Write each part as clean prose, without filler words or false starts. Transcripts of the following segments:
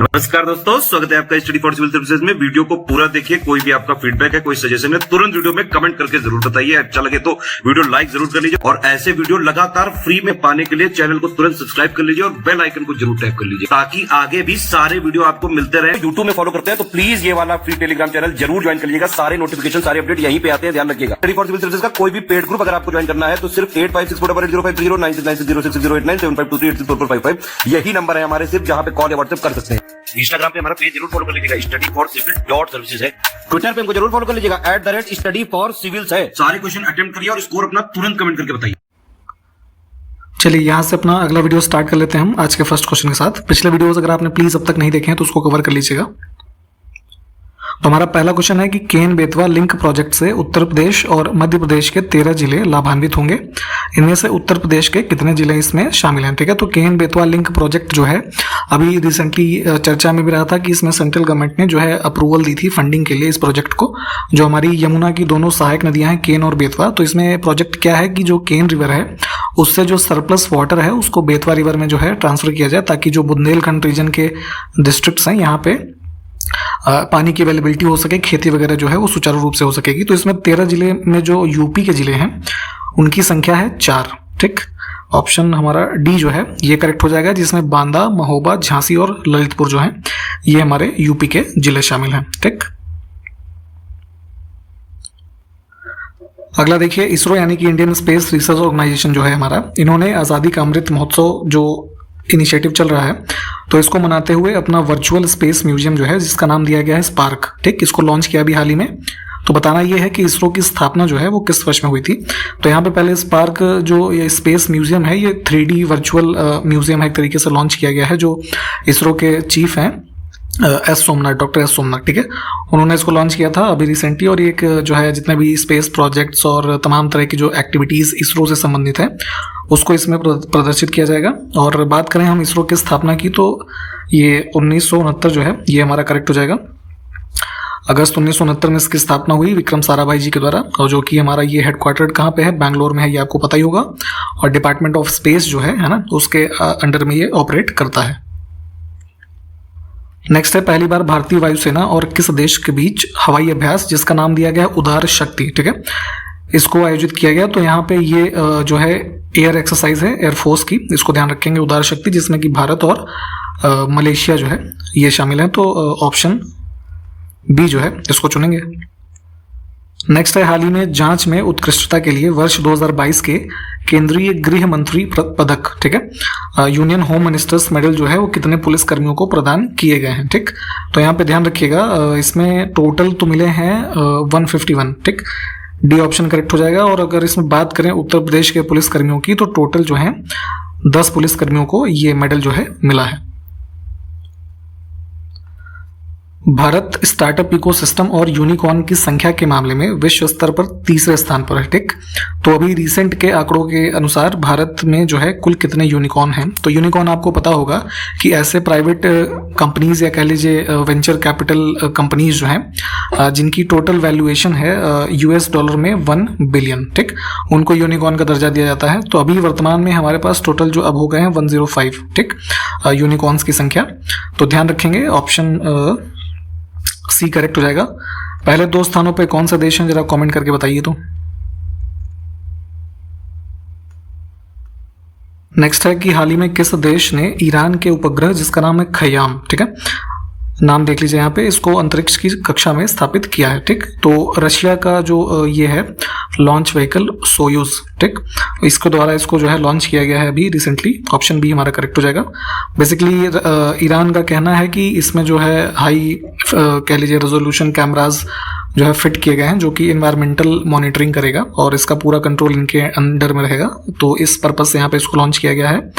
नमस्कार दोस्तों, स्वागत है आपका स्टडी फॉर सिविल सर्विसेज में। वीडियो को पूरा देखिए। कोई भी आपका फीडबैक है, कोई सजेशन है, तुरंत वीडियो में कमेंट करके जरूर बताइए। अच्छा लगे तो वीडियो लाइक जरूर कर लीजिए और ऐसे वीडियो लगातार फ्री में पाने के लिए चैनल को तुरंत सब्सक्राइब कर लीजिए और बेल आइकन को जरूर टैप कर लीजिए ताकि आगे भी सारे वीडियो आपको मिलते रहे। यूट्यूब में फॉलो करते हैं तो प्लीज ये वाला फ्री टेलीग्राम चैनल जरूर ज्वाइन कर लीजिएगा। सारे नोटिफिकेशन, सारे अपडेट यहीं पे आते हैं, ध्यान रखिएगा। स्टडी फॉर सिविल सर्विसेज का कोई भी पेड ग्रुप अगर आपको ज्वाइन करना है तो सिर्फ 856480560660897523864455 यही नंबर है हमारे, सिर्फ जहां पे कॉल या व्हाट्सएप कर सकते हैं। इंस्टाग्राम पे हमारा पेज जरूर फॉलो कर लीजिएगा, स्टडी फॉर सिविल .सर्विसेज है। ट्विटर पे हमको जरूर फॉलो कर लीजिएगा, @study for civils है। सारे क्वेश्चन अटेम्प्ट करिए और स्कोर अपना तुरंत कमेंट करके बताइए। चलिए यहाँ से अपना अगला वीडियो स्टार्ट कर लेते हैं हम आज के फर्स्ट क्वेश्चन के साथ। पिछले वीडियोस अगर आपने प्लीज अब तक नहीं देखे हैं तो उसको कवर कर लीजिएगा। तो हमारा पहला क्वेश्चन है कि केन बेतवा लिंक प्रोजेक्ट से उत्तर प्रदेश और मध्य प्रदेश के 13 जिले लाभान्वित होंगे। इनमें से उत्तर प्रदेश के कितने जिले इसमें शामिल हैं? ठीक है, तो केन बेतवा लिंक प्रोजेक्ट जो है अभी रिसेंटली चर्चा में भी रहा था कि इसमें सेंट्रल गवर्नमेंट ने जो है अप्रूवल दी थी फंडिंग के लिए इस प्रोजेक्ट को। जो हमारी यमुना की दोनों सहायक नदियां हैं केन और बेतवा, तो इसमें प्रोजेक्ट क्या है कि जो केन रिवर है उससे जो सरप्लस वाटर है उसको बेतवा रिवर में जो है ट्रांसफर किया जाए ताकि जो बुंदेलखंड रीजन के डिस्ट्रिक्ट्स हैं यहाँ पे पानी की अवेलेबिलिटी हो सके, खेती वगैरह जो है वो सुचारू रूप से हो सकेगी। तो इसमें 13 जिले में जो यूपी के जिले हैं उनकी संख्या है 4। ठीक, ऑप्शन हमारा डी जो है ये करेक्ट हो जाएगा, जिसमें बांदा, महोबा, झांसी और ललितपुर जो है ये हमारे यूपी के जिले शामिल हैं। ठीक, अगला देखिए, इसरो यानी कि इंडियन स्पेस रिसर्च ऑर्गेनाइजेशन जो है हमारा, इन्होंने आज़ादी का अमृत महोत्सव जो इनिशिएटिव चल रहा है तो इसको मनाते हुए अपना वर्चुअल स्पेस म्यूजियम जो है जिसका नाम दिया गया है स्पार्क, ठीक, इसको लॉन्च किया अभी हाल ही में। तो बताना ये है कि इसरो की स्थापना जो है वो किस वर्ष में हुई थी। तो यहाँ पे पहले स्पार्क जो ये स्पेस म्यूजियम है ये 3D वर्चुअल म्यूजियम है एक तरीके से लॉन्च किया गया है, जो इसरो के चीफ हैं डॉक्टर एस सोमनाथ, ठीक है, उन्होंने इसको लॉन्च किया था अभी रिसेंटली। और एक जो है जितने भी स्पेस प्रोजेक्ट्स और तमाम तरह की जो एक्टिविटीज़ इसरो से संबंधित है उसको इसमें प्रदर्शित किया जाएगा। और बात करें हम इसरो की स्थापना की तो ये 1969 जो है ये हमारा करेक्ट हो जाएगा। अगस्त 1969 में इसकी स्थापना हुई विक्रम साराभाई जी के द्वारा, और जो कि हमारा ये हेडक्वार्टर कहाँ पे है, बैंगलोर में है, ये आपको पता ही होगा। और डिपार्टमेंट ऑफ स्पेस जो है ना, उसके अंडर में ये ऑपरेट करता है। नेक्स्ट है, पहली बार भारतीय वायुसेना और किस देश के बीच हवाई अभ्यास जिसका नाम दिया गया उदार शक्ति, ठीक है, इसको आयोजित किया गया। तो यहाँ पे ये जो है एयर एक्सरसाइज है एयरफोर्स की, इसको ध्यान रखेंगे, उदार शक्ति, जिसमें कि भारत और मलेशिया जो है ये शामिल है। तो ऑप्शन बी जो है इसको चुनेंगे। नेक्स्ट है, हाल ही में जांच में उत्कृष्टता के लिए वर्ष 2022 के केंद्रीय गृह मंत्री पदक, ठीक है, यूनियन होम मिनिस्टर्स मेडल जो है वो कितने पुलिस कर्मियों को प्रदान किए गए हैं। ठीक, तो यहाँ पे ध्यान रखिएगा, इसमें टोटल तो मिले हैं 151। ठीक, डी ऑप्शन करेक्ट हो जाएगा। और अगर इसमें बात करें उत्तर प्रदेश के पुलिस कर्मियों की तो टोटल जो है 10 पुलिस कर्मियों को ये मेडल जो है मिला है। भारत स्टार्टअप इकोसिस्टम और यूनिकॉर्न की संख्या के मामले में विश्व स्तर पर तीसरे स्थान पर है। ठीक, तो अभी रिसेंट के आंकड़ों के अनुसार भारत में जो है कुल कितने यूनिकॉर्न हैं। तो यूनिकॉर्न आपको पता होगा कि ऐसे प्राइवेट कंपनीज या कह लीजिए वेंचर कैपिटल कंपनीज जो हैं जिनकी टोटल वैल्यूएशन है $1 में 1 बिलियन, ठीक, उनको यूनिकॉर्न का दर्जा दिया जाता है। तो अभी वर्तमान में हमारे पास टोटल जो अब हो गए हैं 105, ठीक, यूनिकॉर्न्स की संख्या। तो ध्यान रखेंगे, ऑप्शन सी करेक्ट हो जाएगा। पहले 2 स्थानों पे कौन सा देश है जरा कमेंट करके बताइए। तो नेक्स्ट है कि हाल ही में किस देश ने ईरान के उपग्रह जिसका नाम है खयाम, ठीक है, नाम देख लीजिए यहाँ पे, इसको अंतरिक्ष की कक्षा में स्थापित किया है। ठीक, तो रशिया का जो ये है लॉन्च व्हीकल सोयूज, ठीक, इसके द्वारा इसको जो है लॉन्च किया गया है अभी रिसेंटली। ऑप्शन बी हमारा करेक्ट हो जाएगा। बेसिकली ईरान का कहना है कि इसमें जो है हाई कह लीजिए रेजोल्यूशन कैमराज जो है फिट किए गए हैं जो कि इन्वायरमेंटल मॉनिटरिंग करेगा और इसका पूरा कंट्रोल इनके अंडर में रहेगा। तो इस पर्पज से यहाँ पे इसको लॉन्च किया गया है।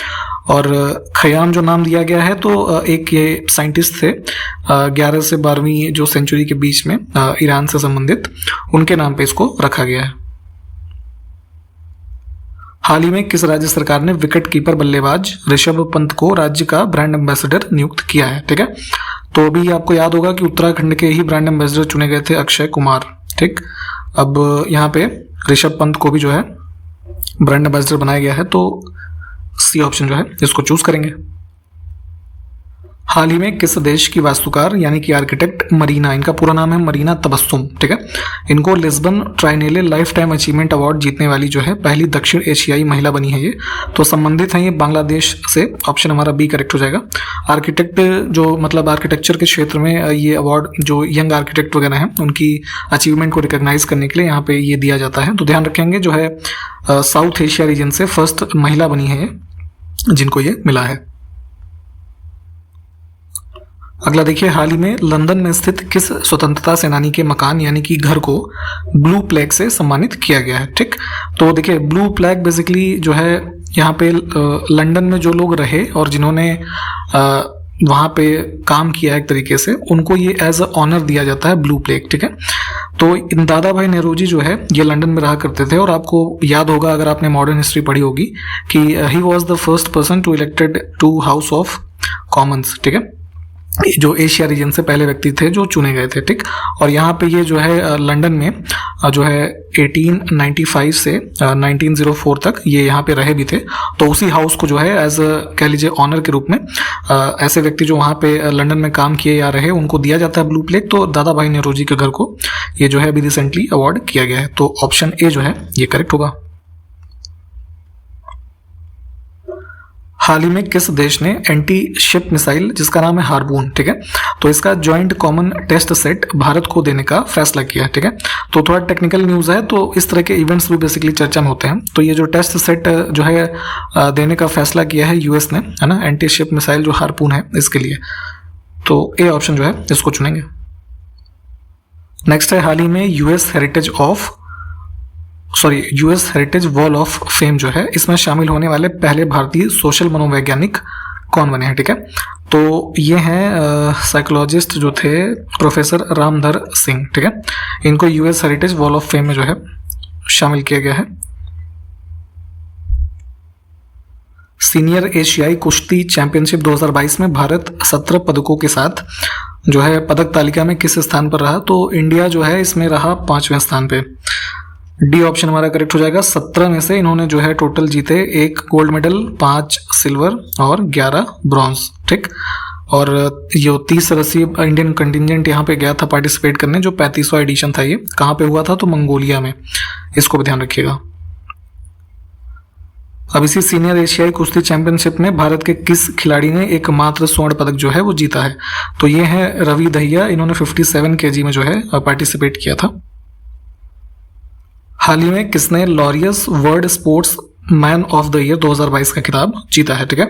और खयाम जो नाम दिया गया है तो एक ये साइंटिस्ट थे 11 से 12वीं जो सेंचुरी के बीच में ईरान से संबंधित, उनके नाम पे इसको रखा गया है। हाल ही में किस राज्य सरकार ने विकेट कीपर बल्लेबाज ऋषभ पंत को राज्य का ब्रांड एम्बेसडर नियुक्त किया है। ठीक है, तो अभी आपको याद होगा कि उत्तराखंड के ही ब्रांड एम्बेसडर चुने गए थे अक्षय कुमार। ठीक, अब यहाँ पे ऋषभ पंत को भी जो है ब्रांड एम्बेसडर बनाया गया है। तो सी ऑप्शन जो है इसको चूज करेंगे। हाल ही में किस देश की वास्तुकार यानी कि आर्किटेक्ट मरीना, इनका पूरा नाम है मरीना तबस्सुम, ठीक है, इनको Lisbon Triennale lifetime achievement award जीतने वाली जो है पहली दक्षिण एशियाई महिला बनी है ये। तो संबंधित है ये बांग्लादेश से। ऑप्शन हमारा बी करेक्ट हो जाएगा। आर्किटेक्ट जो मतलब आर्किटेक्चर के क्षेत्र में ये अवार्ड जो यंग आर्किटेक्ट वगैरह हैं उनकी अचीवमेंट को रिकॉग्नाइज करने के लिए यहाँ पे ये दिया जाता है। तो ध्यान रखेंगे जो है साउथ एशिया रीजन से फर्स्ट महिला बनी है ये जिनको ये मिला है। अगला देखिए, हाल ही में लंदन में स्थित किस स्वतंत्रता सेनानी के मकान यानी कि घर को ब्लू प्लेग से सम्मानित किया गया है, ठीक। तो देखिए ब्लू प्लेग बेसिकली जो है यहाँ पे लंदन में जो लोग रहे और जिन्होंने वहाँ पे काम किया एक तरीके से उनको ये एज अ ऑनर दिया जाता है ब्लू प्लेग, ठीक है। तो दादा भाई नेहरूजी जो है ये लंदन में रहा करते थे और आपको याद होगा अगर आपने मॉडर्न हिस्ट्री पढ़ी होगी कि he was the first person to elected to House of Commons, ठीक है, जो एशिया रीजन से पहले व्यक्ति थे जो चुने गए थे, ठीक। और यहाँ पे ये जो है लंदन में जो है 1895 से 1904 तक ये यहाँ पे रहे भी थे। तो उसी हाउस को जो है एज कह लीजिए ऑनर के रूप में ऐसे व्यक्ति जो वहाँ पे लंदन में काम किए या रहे उनको दिया जाता है ब्लू प्लेग। तो दादा भाई नेहरूजी के घर को ये जो है अभी रिसेंटली अवार्ड किया गया है। तो ऑप्शन ए जो है ये करेक्ट होगा। हाल ही में किस देश ने एंटी शिप मिसाइल जिसका नाम है हार्पून, ठीक है, तो इसका joint common test set Bharat को देने का फैसला किया, ठीक है। तो थोड़ा टेक्निकल न्यूज है, तो इस तरह के इवेंट्स भी बेसिकली चर्चा में होते हैं। तो ये जो टेस्ट सेट जो है देने का फैसला किया है यूएस ने, है ना, एंटी शिप मिसाइल जो हार्पून है इसके लिए। तो ए ऑप्शन जो है इसको चुनेंगे। नेक्स्ट है, हाल ही में US heritage wall of fame जो है इसमें शामिल होने वाले पहले भारतीय सोशल मनोवैज्ञानिक कौन बने हैं, ठीक है। तो ये हैं साइकोलॉजिस्ट जो थे प्रोफेसर रामधर सिंह, ठीक है, इनको US heritage wall of fame में जो है शामिल किया गया है। सीनियर एशियाई कुश्ती चैंपियनशिप 2022 में भारत 17 पदकों के साथ जो है पदक तालिका में किस स्थान पर रहा, तो इंडिया जो है इसमें रहा 5वें स्थान पे। डी ऑप्शन हमारा करेक्ट हो जाएगा। 17 में से इन्होंने जो है टोटल जीते 1 गोल्ड मेडल, 5 सिल्वर और 11 ब्रॉन्ज, ठीक। और ये 30 सदस्यीय इंडियन कंटिजेंट यहाँ पे गया था पार्टिसिपेट करने, जो 35वां एडिशन था। ये कहाँ पे हुआ था, तो मंगोलिया में, इसको भी ध्यान रखिएगा। अब इसी सीनियर एशियाई कुश्ती चैंपियनशिप में भारत के किस खिलाड़ी ने एकमात्र स्वर्ण पदक जो है वो जीता है, तो ये है रवि दहिया, इन्होंने 57 kg में जो है पार्टिसिपेट किया था। हाल ही में किसने Laureus world sportsman of the year 2022 का खिताब जीता है, ठीक है।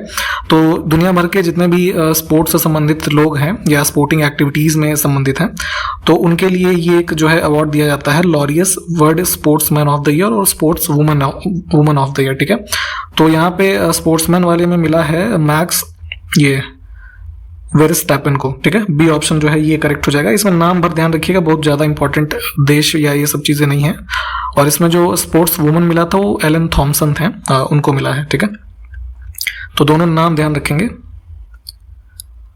तो दुनिया भर के जितने भी स्पोर्ट्स से संबंधित लोग हैं या स्पोर्टिंग एक्टिविटीज़ में संबंधित हैं, तो उनके लिए ये एक जो है अवार्ड दिया जाता है Laureus world sportsman of the year और sportswoman of the year, ठीक है। तो यहाँ पे स्पोर्ट्समैन वाले में मिला है मैक्स ये वेरस्टैपेन को, ठीक है। बी ऑप्शन जो है ये करेक्ट हो जाएगा। इसमें नाम भर ध्यान रखिएगा, बहुत ज़्यादा इंपॉर्टेंट देश या ये सब चीज़ें नहीं है। और इसमें जो स्पोर्ट्स वुमन मिला था वो एलन थॉमसन थे, उनको मिला है, ठीक है। तो दोनों नाम ध्यान रखेंगे।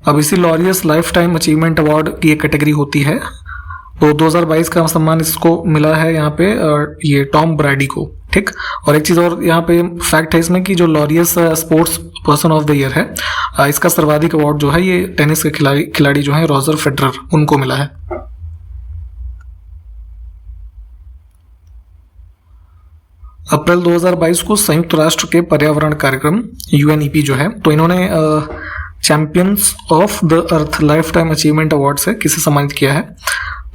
अब इसी Laureus life time achievement award की एक कैटेगरी होती है, तो 2022 का सम्मान इसको मिला है यहाँ पे ये टॉम ब्रैडी को, ठीक। और एक चीज़ और यहाँ पे फैक्ट है इसमें कि जो Laureus sports person of the year है, इसका सर्वाधिक अवार्ड जो है ये टेनिस के खिलाड़ी जो है रॉजर फेडरर, उनको मिला है। अप्रैल 2022 को संयुक्त राष्ट्र के पर्यावरण कार्यक्रम UNEP जो है, तो इन्होंने champions of the earth life time achievement award से किसे सम्मानित किया है,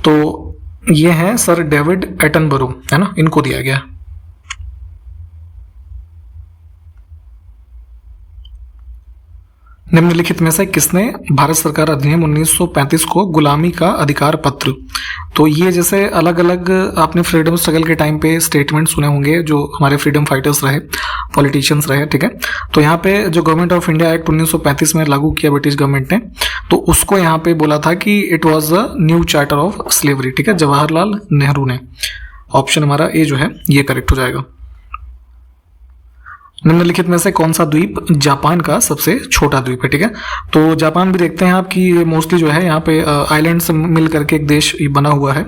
तो ये हैं सर डेविड एटनबरो, है ना, इनको दिया गया। निम्नलिखित में से किसने भारत सरकार अधिनियम 1935 को गुलामी का अधिकार पत्र, तो ये जैसे अलग अलग आपने फ्रीडम स्ट्रगल के टाइम पे स्टेटमेंट सुने होंगे जो हमारे फ्रीडम फाइटर्स रहे, पॉलिटिशियंस रहे, ठीक है। तो यहाँ पे जो गवर्नमेंट ऑफ इंडिया एक्ट 1935 में लागू किया ब्रिटिश गवर्नमेंट ने, तो उसको यहाँ पे बोला था कि it was a new charter of slavery, ठीक है, जवाहरलाल नेहरू ने। ऑप्शन हमारा ए जो है ये करेक्ट हो जाएगा। निम्नलिखित में से कौन सा द्वीप जापान का सबसे छोटा द्वीप है, ठीक है। तो जापान भी देखते हैं आप कि मोस्टली जो है यहाँ पे आइलैंड से मिल करके एक देश बना हुआ है।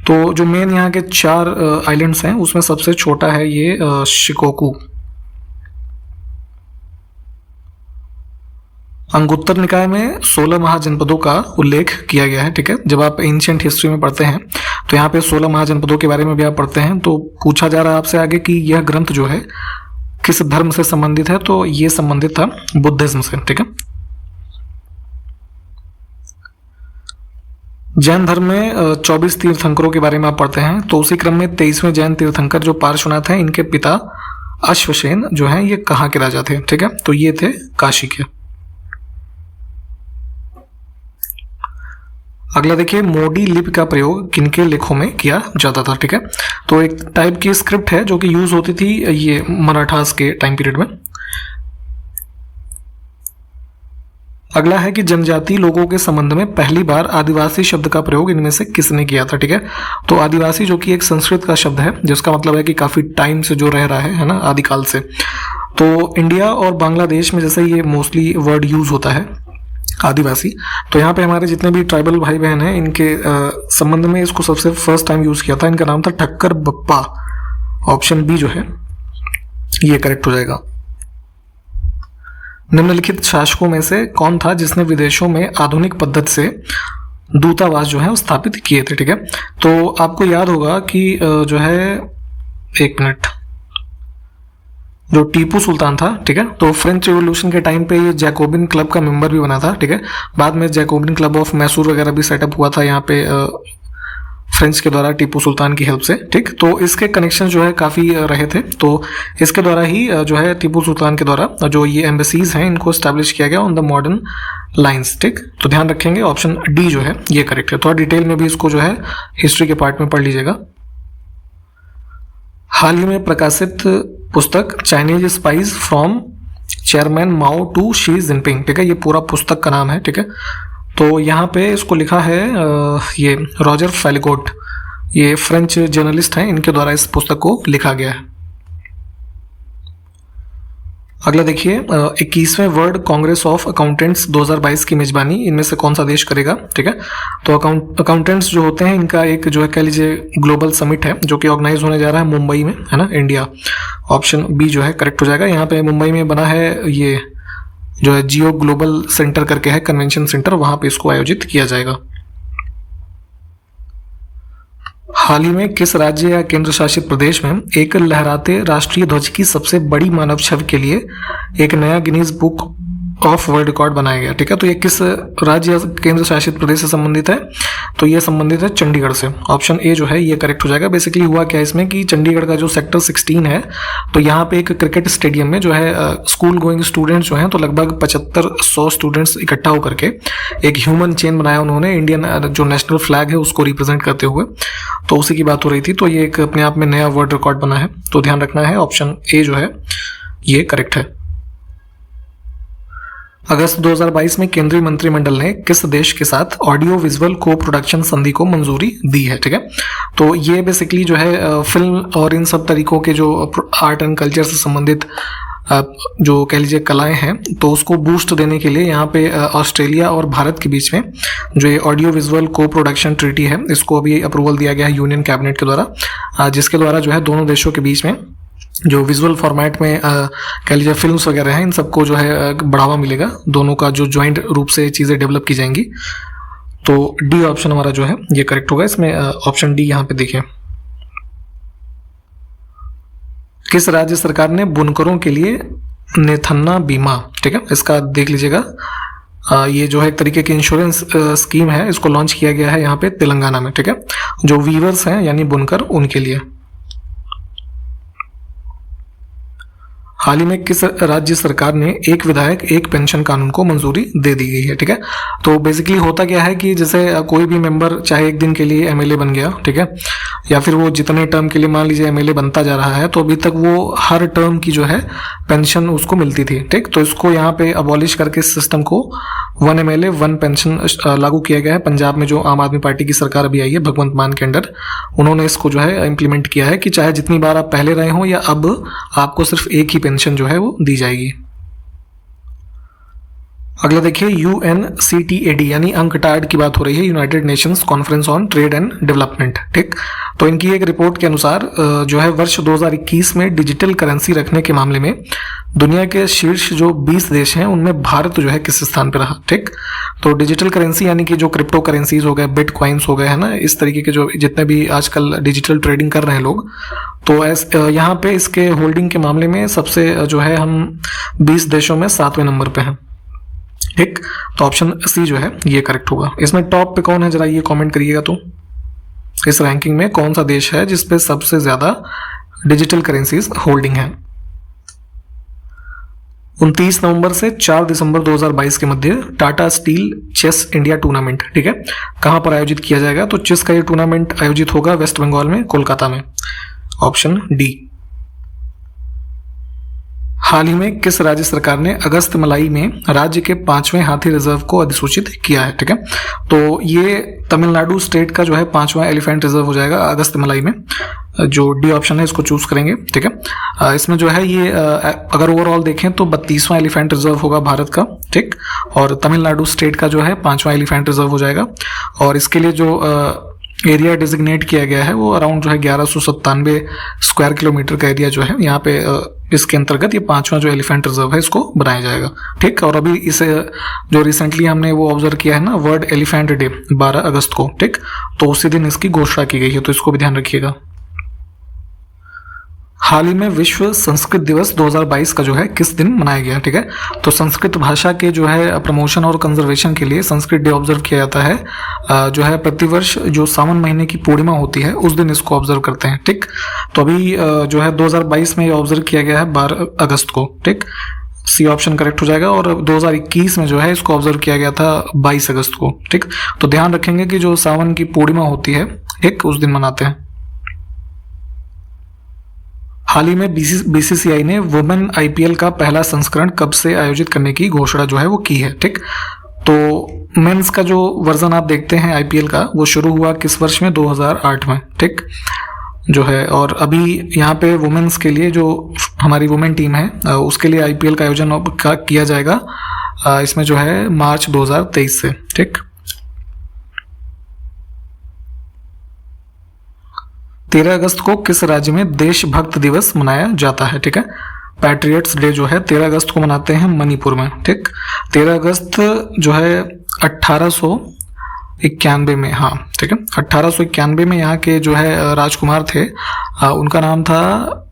तो जो मेन यहाँ के 4 आइलैंड्स हैं उसमें सबसे छोटा है ये शिकोकू। अंगुत्तर निकाय में 16 महाजनपदों का उल्लेख किया गया है। ठीक है, जब आप एंशिएंट हिस्ट्री में पढ़ते हैं तो यहाँ पे 16 महाजनपदों के बारे में भी आप पढ़ते हैं। तो पूछा जा रहा है आपसे आगे कि यह ग्रंथ जो है किस धर्म से संबंधित है, तो ये संबंधित था बुद्धिज्म से। ठीक है, जैन धर्म में 24 तीर्थंकरों के बारे में आप पढ़ते हैं। तो उसी क्रम में 23वें जैन तीर्थंकर जो पार्श्वनाथ हैं, इनके पिता अश्वसेन जो हैं ये कहाँ के राजा थे? ठीक है, तो ये थे काशी के। अगला देखिए, मोडी लिपि का प्रयोग किनके लेखों में किया जाता था? ठीक है, तो एक टाइप की स्क्रिप्ट है जो कि यूज होती थी ये मराठास के टाइम पीरियड में। अगला है कि जनजातीय लोगों के संबंध में पहली बार आदिवासी शब्द का प्रयोग इनमें से किसने किया था? ठीक है, तो आदिवासी जो कि एक संस्कृत का शब्द है जिसका मतलब है कि काफी टाइम से जो रह रहा है ना, आदिकाल से। तो इंडिया और बांग्लादेश में जैसे ये मोस्टली वर्ड यूज होता है आदिवासी, तो यहाँ पे हमारे जितने भी ट्राइबल भाई बहन हैं इनके संबंध में इसको सबसे फर्स्ट टाइम यूज किया था। इनका नाम था ठक्कर बप्पा। ऑप्शन बी जो है ये करेक्ट हो जाएगा। निम्नलिखित शासकों में से कौन था जिसने विदेशों में आधुनिक पद्धति से दूतावास जो है वो स्थापित किए थे? ठीक है, तो आपको याद होगा कि जो है, एक मिनट, जो टीपू सुल्तान था, ठीक है, तो फ्रेंच रिवॉल्यूशन के टाइम पे ये जैकोबिन क्लब का मेंबर भी बना था। ठीक है, बाद में जैकोबिन क्लब ऑफ मैसूर वगैरह भी सेटअप हुआ था यहाँ पे फ्रेंच के द्वारा टीपू सुल्तान की हेल्प से। ठीक, तो इसके कनेक्शन जो है काफ़ी रहे थे। तो इसके द्वारा ही जो है टीपू सुल्तान के द्वारा जो ये एम्बेसीज हैं इनको स्टैब्लिश किया गया ऑन द मॉडर्न लाइंस। ठीक, तो ध्यान रखेंगे ऑप्शन डी जो है ये करेक्ट है। थोड़ा डिटेल में भी इसको जो है हिस्ट्री के पार्ट में पढ़ लीजिएगा। हाल ही में प्रकाशित पुस्तक Chinese spice from chairman Mao to Xi Jinping, ठीक है, ये पूरा पुस्तक का नाम है। ठीक है, तो यहाँ पे इसको लिखा है ये रॉजर फेलिगोट, ये फ्रेंच जर्नलिस्ट हैं, इनके द्वारा इस पुस्तक को लिखा गया है। अगला देखिए, 21वें वर्ल्ड कांग्रेस ऑफ अकाउंटेंट्स 2022 की मेजबानी इनमें से कौन सा देश करेगा? ठीक है, तो अकाउंटेंट्स जो होते हैं इनका एक जो है कह लीजिए ग्लोबल समिट है जो कि ऑर्गेनाइज होने जा रहा है मुंबई में, है ना, इंडिया। ऑप्शन बी जो है करेक्ट हो जाएगा। यहाँ पे मुंबई में बना है ये जो है जियो ग्लोबल सेंटर करके है कन्वेंशन सेंटर, वहां पे इसको आयोजित किया जाएगा। हाल ही में किस राज्य या केंद्र शासित प्रदेश में एक लहराते राष्ट्रीय ध्वज की सबसे बड़ी मानव छवि के लिए एक नया Guinness book of world record बनाया गया? ठीक है, तो ये किस राज्य या केंद्र शासित प्रदेश से संबंधित है? तो ये संबंधित है चंडीगढ़ से। ऑप्शन ए जो है ये करेक्ट हो जाएगा। बेसिकली हुआ क्या इसमें कि चंडीगढ़ का जो सेक्टर 16 है, तो यहाँ पे एक क्रिकेट स्टेडियम में जो है स्कूल गोइंग स्टूडेंट्स जो हैं, तो लगभग 75-100 स्टूडेंट्स इकट्ठा होकर के एक ह्यूमन चेन बनाया उन्होंने इंडियन जो नेशनल फ्लैग है उसको रिप्रेजेंट करते हुए। तो उसी की बात हो रही थी। तो ये एक अपने आप में नया वर्ल्ड रिकॉर्ड बना है, तो ध्यान रखना है। ऑप्शन ए जो है ये करेक्ट है। अगस्त 2022 में केंद्रीय मंत्रिमंडल ने किस देश के साथ ऑडियो विजुअल को प्रोडक्शन संधि को मंजूरी दी है? ठीक है, तो ये बेसिकली जो है फिल्म और इन सब तरीकों के जो आर्ट एंड कल्चर से संबंधित जो कह लीजिए कलाएं हैं, तो उसको बूस्ट देने के लिए यहाँ पे ऑस्ट्रेलिया और भारत के बीच में जो ये ऑडियो विजुअल को प्रोडक्शन ट्रीटी है, इसको अभी अप्रूवल दिया गया है यूनियन कैबिनेट के द्वारा, जिसके द्वारा जो है दोनों देशों के बीच में जो विजुअल फॉर्मेट में कह लीजिए फिल्म्स वगैरह हैं, इन सबको जो है बढ़ावा मिलेगा। दोनों का जो ज्वाइंट रूप से चीज़ें डेवलप की जाएंगी। तो डी ऑप्शन हमारा जो है ये करेक्ट होगा। इसमें ऑप्शन डी यहाँ पे देखिए, किस राज्य सरकार ने बुनकरों के लिए नेथन्ना बीमा, ठीक है, इसका देख लीजिएगा, ये जो है एक तरीके की इंश्योरेंस स्कीम है, इसको लॉन्च किया गया है यहाँ पे तेलंगाना में। ठीक है, जो वीवर्स हैं यानी बुनकर, उनके लिए। हाल ही में किस राज्य सरकार ने एक विधायक एक पेंशन कानून को मंजूरी दे दी गई है? ठीक है, तो बेसिकली होता क्या है कि जैसे कोई भी मेंबर चाहे एक दिन के लिए एमएलए बन गया, ठीक है, या फिर वो जितने टर्म के लिए मान लीजिए एमएलए बनता जा रहा है, तो अभी तक वो हर टर्म की जो है पेंशन उसको मिलती थी। ठीक, तो इसको यहाँ पे अबॉलिश करके इस सिस्टम को 1 MLA 1 पेंशन लागू किया गया है। पंजाब में जो आम आदमी पार्टी की सरकार अभी आई है भगवंत मान के अंडर, उन्होंने इसको जो है इम्प्लीमेंट किया है कि चाहे जितनी बार आप पहले रहे हो या अब, आपको सिर्फ एक ही पेंशन जो है वो दी जाएगी। अगला देखिए UNCTAD यानी अंकटाड की बात हो रही है, United Nations conference on trade and development. ठीक, तो इनकी एक रिपोर्ट के अनुसार जो है वर्ष 2021 में डिजिटल करेंसी रखने के मामले में दुनिया के शीर्ष जो 20 देश हैं उनमें भारत जो है किस स्थान पर रहा। ठीक, तो डिजिटल करेंसी यानी कि जो क्रिप्टो करेंसीज हो गए, बिटकॉइंस हो गए, है ना, इस तरीके के जो जितने भी आजकल डिजिटल ट्रेडिंग कर रहे हैं लोग, तो यहाँ पे इसके होल्डिंग के मामले में सबसे जो है हम 20 देशों में 7वें नंबर पे हैं। ठीक, तो ऑप्शन सी जो है ये करेक्ट होगा। इसमें टॉप पे कौन है जरा ये कमेंट करिएगा। तो इस रैंकिंग में कौन सा देश है जिसपे सबसे ज्यादा डिजिटल करेंसीज होल्डिंग है। 29 नवंबर से 4 दिसंबर 2022 के मध्य Tata steel chess India tournament, ठीक है, कहां पर आयोजित किया जाएगा। तो चेस का ये टूर्नामेंट आयोजित होगा वेस्ट बंगाल में, कोलकाता में, ऑप्शन डी। हाल ही में किस राज्य सरकार ने अगस्त मलाई में राज्य के 5वें हाथी रिजर्व को अधिसूचित किया है। ठीक है, तो ये तमिलनाडु स्टेट का जो है 5वां एलिफेंट रिजर्व हो जाएगा अगस्त मलाई में, जो डी ऑप्शन है इसको चूज करेंगे। ठीक है, इसमें जो है ये अगर ओवरऑल देखें तो 32वां एलिफेंट रिजर्व होगा भारत का। ठीक, और तमिलनाडु स्टेट का जो है 5वां एलिफेंट रिजर्व हो जाएगा। और इसके लिए जो एरिया डिजिग्नेट किया गया है वो अराउंड जो है 1197 स्क्वायर किलोमीटर का एरिया जो है यहाँ पे इसके अंतर्गत ये 5वां जो एलिफेंट रिजर्व है इसको बनाया जाएगा। ठीक, और अभी इसे जो रिसेंटली हमने वो ऑब्जर्व किया है ना, वर्ल्ड एलिफेंट डे 12 अगस्त को। ठीक, तो उसी दिन इसकी घोषणा की गई है, तो इसको भी ध्यान रखिएगा। हाल ही में विश्व संस्कृत दिवस 2022 का जो है किस दिन मनाया गया। ठीक है, तो संस्कृत भाषा के जो है प्रमोशन और कंजर्वेशन के लिए संस्कृत डे ऑब्जर्व किया जाता है। जो है प्रतिवर्ष जो सावन महीने की पूर्णिमा होती है उस दिन इसको ऑब्जर्व करते हैं। ठीक, तो अभी जो है 2022 में ये ऑब्जर्व किया गया है 12 अगस्त को। ठीक, सी ऑप्शन करेक्ट हो जाएगा। और 2021 में जो है इसको ऑब्जर्व किया गया था 22 अगस्त को। ठीक, तो ध्यान रखेंगे कि जो सावन की पूर्णिमा होती है ठीक उस दिन मनाते हैं। हाल ही में बीसीसीआई ने वुमेन आईपीएल का पहला संस्करण कब से आयोजित करने की घोषणा जो है वो की है। ठीक, तो मेंस का जो वर्जन आप देखते हैं आईपीएल का वो शुरू हुआ किस वर्ष में, 2008 में। ठीक, जो है, और अभी यहाँ पे वुमेन्स के लिए जो हमारी वुमेन टीम है उसके लिए आईपीएल का आयोजन किया जाएगा इसमें जो है मार्च 2023 से। ठीक, 13 अगस्त को किस राज्य में देशभक्त दिवस मनाया जाता है। ठीक है, पैट्रियट्स डे जो है 13 अगस्त को मनाते हैं मणिपुर में। ठीक, 13 अगस्त जो है 1891 में, हाँ ठीक है, 1891 में यहाँ के जो है राजकुमार थे, उनका नाम था,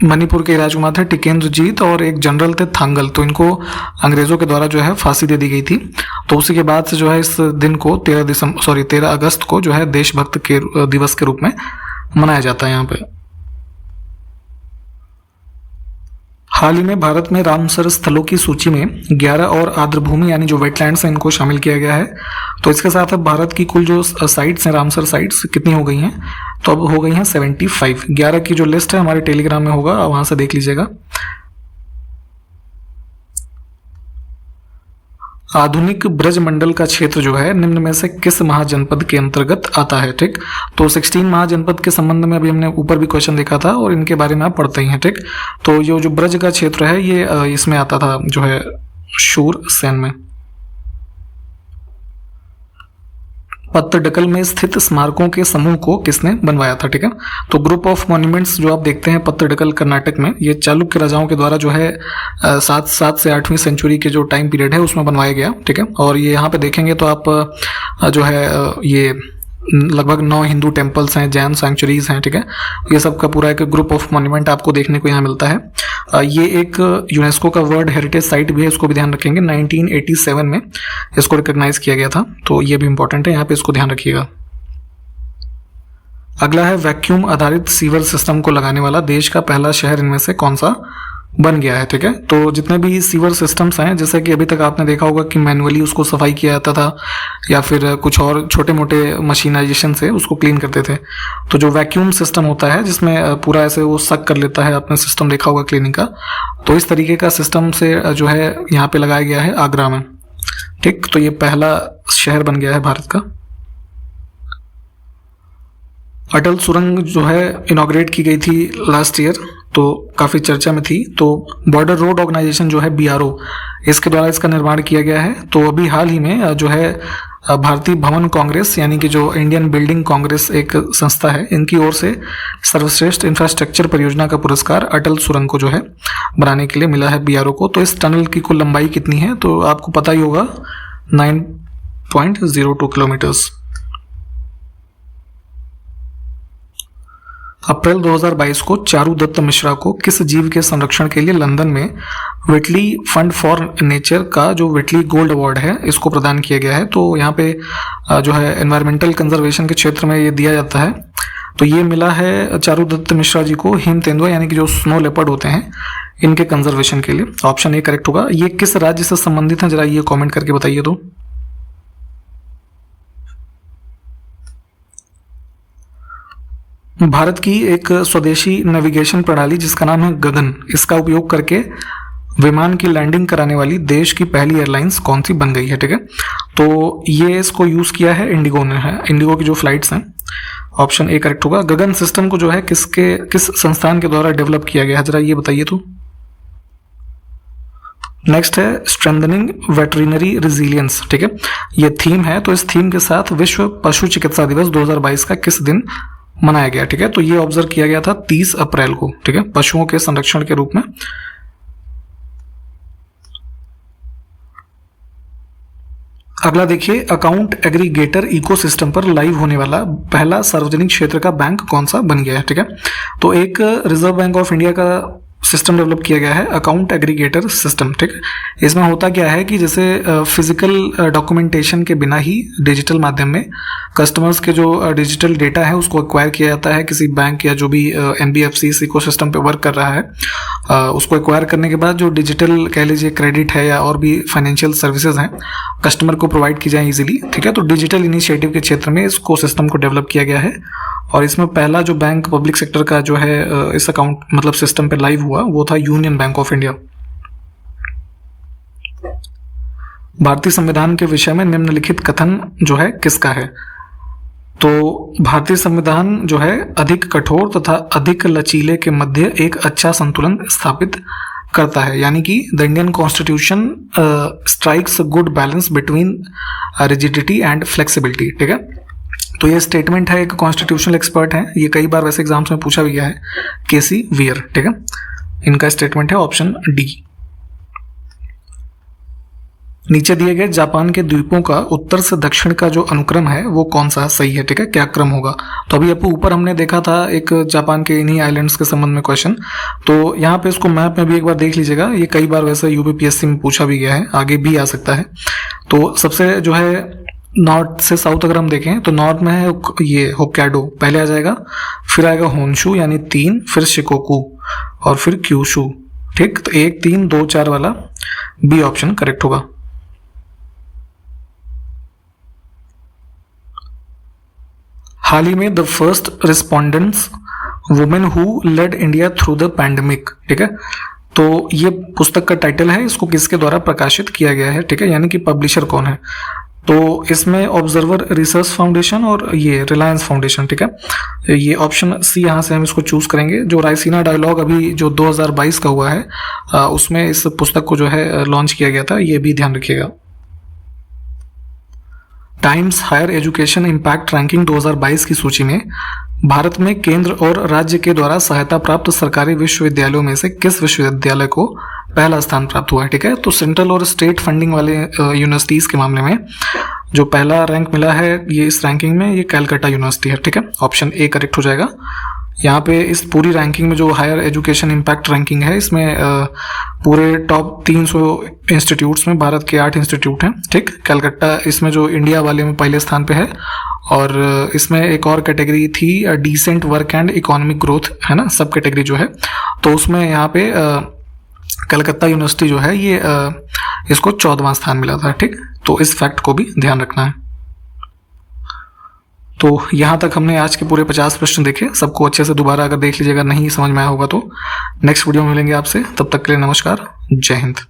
मणिपुर के राजकुमार थे टिकेंद्रजीत और एक जनरल थे थांगल। तो इनको अंग्रेजों के द्वारा जो है फांसी दे दी गई थी। तो उसी के बाद से जो है इस दिन को 13 अगस्त को जो है देशभक्त के दिवस के रूप में मनाया जाता है यहाँ पे। हाल ही में भारत में रामसर स्थलों की सूची में 11 और आर्द्रभूमि यानी जो वेटलैंड्स हैं इनको शामिल किया गया है। तो इसके साथ अब भारत की कुल जो साइट्स हैं रामसर साइट्स कितनी हो गई हैं, तो अब हो गई हैं 75। 11 की जो लिस्ट है हमारे टेलीग्राम में होगा, वहां से देख लीजिएगा। आधुनिक ब्रज मंडल का क्षेत्र जो है निम्न में से किस महाजनपद के अंतर्गत आता है। ठीक, तो 16 महाजनपद के संबंध में अभी हमने ऊपर भी क्वेश्चन देखा था और इनके बारे में आप पढ़ते ही हैं। ठीक, तो ये जो ब्रज का क्षेत्र है ये इसमें आता था जो है शूरसेन में। पत्तडकल में स्थित स्मारकों के समूह को किसने बनवाया था। ठीक है, तो ग्रुप ऑफ मॉन्यूमेंट्स जो आप देखते हैं पत्तडकल कर्नाटक में, ये चालुक्य राजाओं के द्वारा जो है 7 से 8वीं सेंचुरी के जो टाइम पीरियड है उसमें बनवाया गया। ठीक है, और ये यहाँ पे देखेंगे तो आप जो है ये लगभग 9 हिंदू टेम्पल्स हैं, जैन सैंक्चुरीज हैं। ठीक है, ये सब का पूरा एक ग्रुप ऑफ मॉन्यूमेंट आपको देखने को यहाँ मिलता है। ये एक यूनेस्को का वर्ल्ड हेरिटेज साइट भी है, इसको भी ध्यान रखेंगे। 1987 में इसको रिकॉग्नाइज किया गया था, तो ये भी इंपॉर्टेंट है, यहाँ पे इसको ध्यान रखिएगा। अगला है वैक्यूम आधारित सीवर सिस्टम को लगाने वाला देश का पहला शहर इनमें से कौन सा बन गया है। ठीक है, तो जितने भी सीवर सिस्टम्स हैं, जैसे कि अभी तक आपने देखा होगा कि मैनुअली उसको सफाई किया जाता था या फिर कुछ और छोटे मोटे मशीनाइजेशन से उसको क्लीन करते थे। तो जो वैक्यूम सिस्टम होता है जिसमें पूरा ऐसे वो सक कर लेता है, आपने सिस्टम देखा होगा क्लीनिंग का, तो इस तरीके का सिस्टम से जो है यहाँ पे लगाया गया है आगरा में। ठीक, तो ये पहला शहर बन गया है भारत का। अटल सुरंग जो है इनॉग्रेट की गई थी लास्ट ईयर, तो काफ़ी चर्चा में थी। तो बॉर्डर रोड ऑर्गेनाइजेशन जो है BRO, इसके द्वारा इसका निर्माण किया गया है। तो अभी हाल ही में जो है भारतीय भवन कांग्रेस यानी कि जो इंडियन बिल्डिंग कांग्रेस एक संस्था है, इनकी ओर से सर्वश्रेष्ठ इंफ्रास्ट्रक्चर परियोजना का पुरस्कार अटल सुरंग को जो है बनाने के लिए मिला है BRO को। तो इस टनल की कुल लंबाई कितनी है तो आपको पता ही होगा, 9.02 किलोमीटर्स। अप्रैल 2022 को चारू दत्त मिश्रा को किस जीव के संरक्षण के लिए लंदन में विटली फंड फॉर नेचर का जो विटली गोल्ड अवार्ड है इसको प्रदान किया गया है। तो यहाँ पे जो है एनवायरमेंटल कंजर्वेशन के क्षेत्र में ये दिया जाता है। तो ये मिला है चारू दत्त मिश्रा जी को हिम तेंदुआ यानी कि जो स्नो लेपर्ड होते हैं इनके कंजर्वेशन के लिए। ऑप्शन ए करेक्ट होगा। ये किस राज्य से संबंधित है, जरा ये कॉमेंट करके बताइए। तो भारत की एक स्वदेशी नेविगेशन प्रणाली जिसका नाम है गगन, इसका उपयोग करके विमान की लैंडिंग कराने वाली देश की पहली एयरलाइंस कौन सी बन गई है, ठीक है। तो ये इसको यूज किया है इंडिगो ने, है इंडिगो की जो फ्लाइट्स हैं। ऑप्शन ए करेक्ट होगा। गगन सिस्टम को जो है किस संस्थान के द्वारा डेवलप किया गया है, जरा ये बताइए। तो नेक्स्ट है स्ट्रेंथनिंग वेटरिनरी रेजिलियंस, ठीक है, ये थीम है। तो इस थीम के साथ विश्व पशु चिकित्सा दिवस 2022 का किस दिन मनाया गया, ठीक है। तो ये ऑब्जर्व किया गया था 30 अप्रैल को, ठीक है, पशुओं के संरक्षण के रूप में। अगला देखिए, अकाउंट एग्रीगेटर इकोसिस्टम पर लाइव होने वाला पहला सार्वजनिक क्षेत्र का बैंक कौन सा बन गया है, ठीक है। तो एक रिजर्व बैंक ऑफ इंडिया का सिस्टम डेवलप किया गया है, अकाउंट एग्रीगेटर सिस्टम, ठीक है। इसमें होता क्या है कि जैसे फिजिकल डॉक्यूमेंटेशन के बिना ही डिजिटल माध्यम में कस्टमर्स के जो डिजिटल डेटा है उसको एक्वायर किया जाता है। किसी बैंक या जो भी NBFC इस इकोसिस्टम पे वर्क कर रहा है उसको एक्वायर करने के बाद जो डिजिटल कह लीजिए क्रेडिट है या और भी फाइनेंशियल सर्विसेज हैं कस्टमर को प्रोवाइड की जाए इजीली, ठीक है। तो डिजिटल इनिशिएटिव के क्षेत्र में इसको सिस्टम को डेवलप किया गया है। और इसमें पहला जो बैंक पब्लिक सेक्टर का जो है इस अकाउंट मतलब सिस्टम पे लाइव हुआ वो था यूनियन बैंक ऑफ इंडिया। भारतीय संविधान के विषय में निम्नलिखित कथन जो है किसका है। तो भारतीय संविधान जो है अधिक कठोर तथा अधिक लचीले के मध्य एक अच्छा संतुलन स्थापित करता है, यानी कि the Indian constitution strikes good balance between rigidity and flexibility, ठीक है। तो ये स्टेटमेंट है, एक कॉन्स्टिट्यूशनल एक्सपर्ट है, ये कई बार वैसे एग्जाम्स में पूछा भी गया है, KC वीयर, ठीक है। इनका स्टेटमेंट है ऑप्शन डी। नीचे दिए गए जापान के द्वीपों का उत्तर से दक्षिण का जो अनुक्रम है वो कौन सा सही है, ठीक है, क्या क्रम होगा। तो अभी आपको ऊपर हमने देखा था एक जापान के इन्हीं आइलैंड्स के संबंध में क्वेश्चन, तो यहाँ पे इसको मैप में भी एक बार देख लीजिएगा, ये कई बार वैसे UPPSC में पूछा भी गया है, आगे भी आ सकता है। तो सबसे जो है नॉर्थ से साउथ अगर हम देखें तो नॉर्थ में है ये होक्काइडो पहले आ जाएगा, फिर आएगा होन्शु यानी 3, फिर शिकोकू और फिर क्यूशु, ठीक। तो 1, 3, 2, 4 वाला बी ऑप्शन करेक्ट होगा। हाल ही में the first respondents women who led India through the pandemic, ठीक है। तो ये पुस्तक का टाइटल है, इसको किसके द्वारा प्रकाशित किया गया है, ठीक है, यानी कि पब्लिशर कौन है। तो इसमें ऑब्जर्वर रिसर्च फाउंडेशन और ये रिलायंस फाउंडेशन, ठीक है। ये ऑप्शन सी यहाँ से हम इसको चूज करेंगे। जो रायसीना डायलॉग अभी जो 2022 का हुआ है उसमें इस पुस्तक को जो है लॉन्च किया गया था, ये भी ध्यान रखिएगा। Times higher education impact ranking 2022 की सूची में भारत में केंद्र और राज्य के द्वारा सहायता प्राप्त सरकारी विश्वविद्यालयों में से किस विश्वविद्यालय को पहला स्थान प्राप्त हुआ है, ठीक है। तो सेंट्रल और स्टेट फंडिंग वाले यूनिवर्सिटीज के मामले में जो पहला रैंक मिला है ये इस रैंकिंग में ये कैलकाटा यूनिवर्सिटी है, ठीक है। ऑप्शन ए करेक्ट हो जाएगा। यहाँ पे इस पूरी रैंकिंग में जो हायर एजुकेशन इम्पैक्ट रैंकिंग है इसमें पूरे टॉप 300 इंस्टीट्यूट्स में भारत के 8 इंस्टीट्यूट हैं, ठीक। कैलकाटा इसमें जो इंडिया वाले में पहले स्थान पे है। और इसमें एक और कैटेगरी थी decent work and economic growth, है ना, सब कैटेगरी जो है। तो उसमें यहाँ पे कलकत्ता यूनिवर्सिटी जो है ये इसको 14वां स्थान मिला था, ठीक। तो इस फैक्ट को भी ध्यान रखना है। तो यहाँ तक हमने आज के पूरे 50 प्रश्न देखे, सबको अच्छे से दोबारा अगर देख लीजिएगा, नहीं समझ में आया होगा तो नेक्स्ट वीडियो में मिलेंगे आपसे। तब तक के लिए नमस्कार, जय हिंद।